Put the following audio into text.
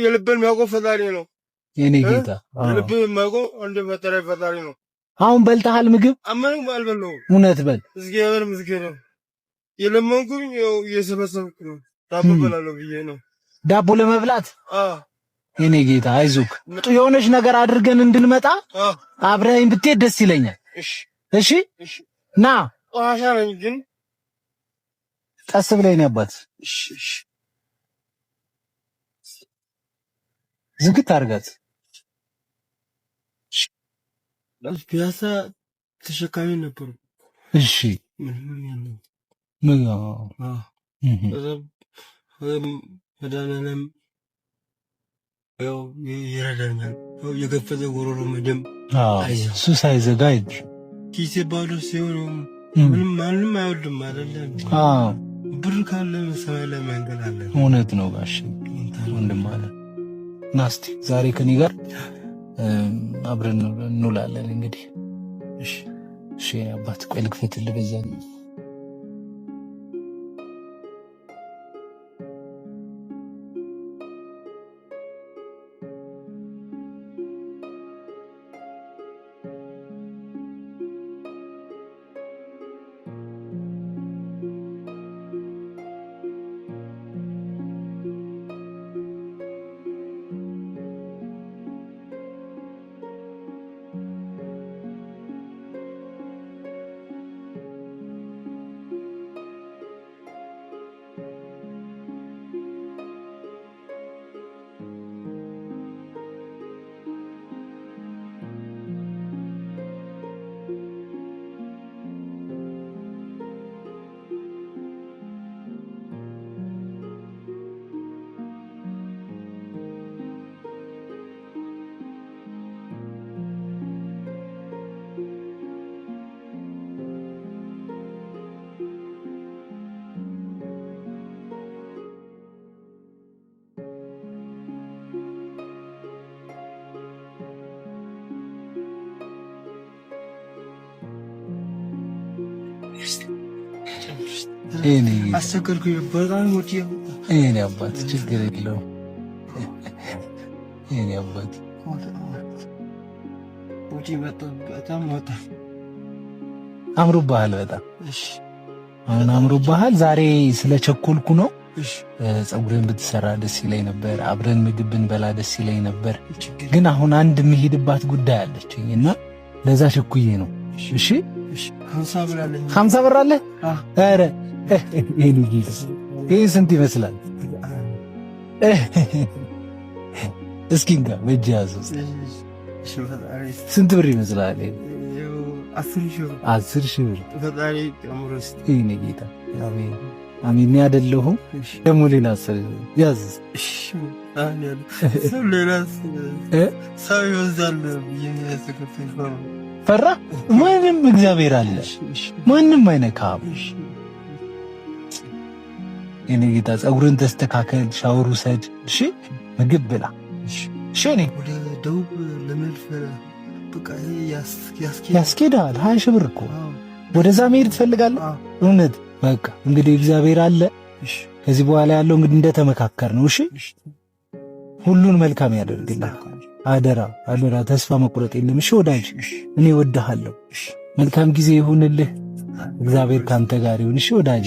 የልብን የሚያውቀው ፈጣሪ ነው የኔ ጌታ። የልብን የሚያውቀው አንድ ፈጣሪ ነው። አሁን በልተሃል ምግብ? ምንም አልበላሁም። እውነት በል። እግዚአብሔር ይመስገን ነው የለመንኩኝ፣ እየሰበሰብኩ ነው። ዳቦ በላለሁ ብዬ ነው። ዳቦ ለመብላት? የኔ ጌታ አይዞክ። የሆነች ነገር አድርገን እንድንመጣ አብረኸኝ ብትሄድ ደስ ይለኛል። እሺ ና። ቆሻሻ ነኝ ግን ቀስ ብለኝ አባት። እሺ ዝግት አድርጋት። ፒያሳ ተሸካሚ ነበሩ። እሺ መድኃኒዓለም ያው ይረዳኛል። የገፈተ ጎሮሮ መደም እሱ ሳይዘጋ ኪሴ ባዶ ሲሆን ማንም አይወድም አይደለም። ብር ካለ ሰማይ ላይ መንገድ አለ። እውነት ነው ጋሽ ወንድም አለ። ናስቲ ዛሬ ከኔ ጋር አብረን እንውላለን እንግዲህ። እሺ አባት ቆይ ልክፈትልህ በዛ አስቸገርኩኝ በጣም ወጪ እኔ አባት ችግር የለውም። እኔ አባት ወጪ በጣም ወጣ። አምሮብሃል በጣም። እሺ አሁን አምሮብሃል። ዛሬ ስለቸኮልኩ ነው። እሺ ፀጉርን ብትሰራ ደስ ይለኝ ነበር፣ አብረን ምግብ ብንበላ ደስ ይለኝ ነበር። ግን አሁን አንድ የምሄድባት ጉዳይ አለችኝና ለዛ ቸኩዬ ነው። እሺ 50 ብር አለ? ኧረ ይሄ ስንት ይመስላል? እስኪ እንካ በእጅ ያዘው። ስንት ብር ይመስላል? 10 ሺህ ብር። ይሄኔ ጌታ አሜን አሜን። አይደለሁም ደግሞ ሌላ ያዝ። ሰው ይወዛል። ፈራ? ማንም እግዚአብሔር አለ፣ ማንም አይነካም። የኔ ጌታ ፀጉርን ተስተካከል፣ ሻወር ውሰድ። እሺ ምግብ ብላ። እሺ እኔ ወደ ደቡብ ለመልፍ በቃ ያስኬዳል። 20 ሺህ ብር እኮ ወደዛ መሄድ ትፈልጋለህ? እውነት? በቃ እንግዲህ እግዚአብሔር አለ። ከዚህ በኋላ ያለው እንግዲህ እንደተመካከር ነው። እሺ ሁሉን መልካም ያደርግልህ። አደራ አደራ፣ ተስፋ መቁረጥ የለም። እሺ ወዳጅ፣ እኔ እወድሃለሁ። መልካም ጊዜ ይሁንልህ። እግዚአብሔር ካንተ ጋር ይሁን። እሺ ወዳጅ።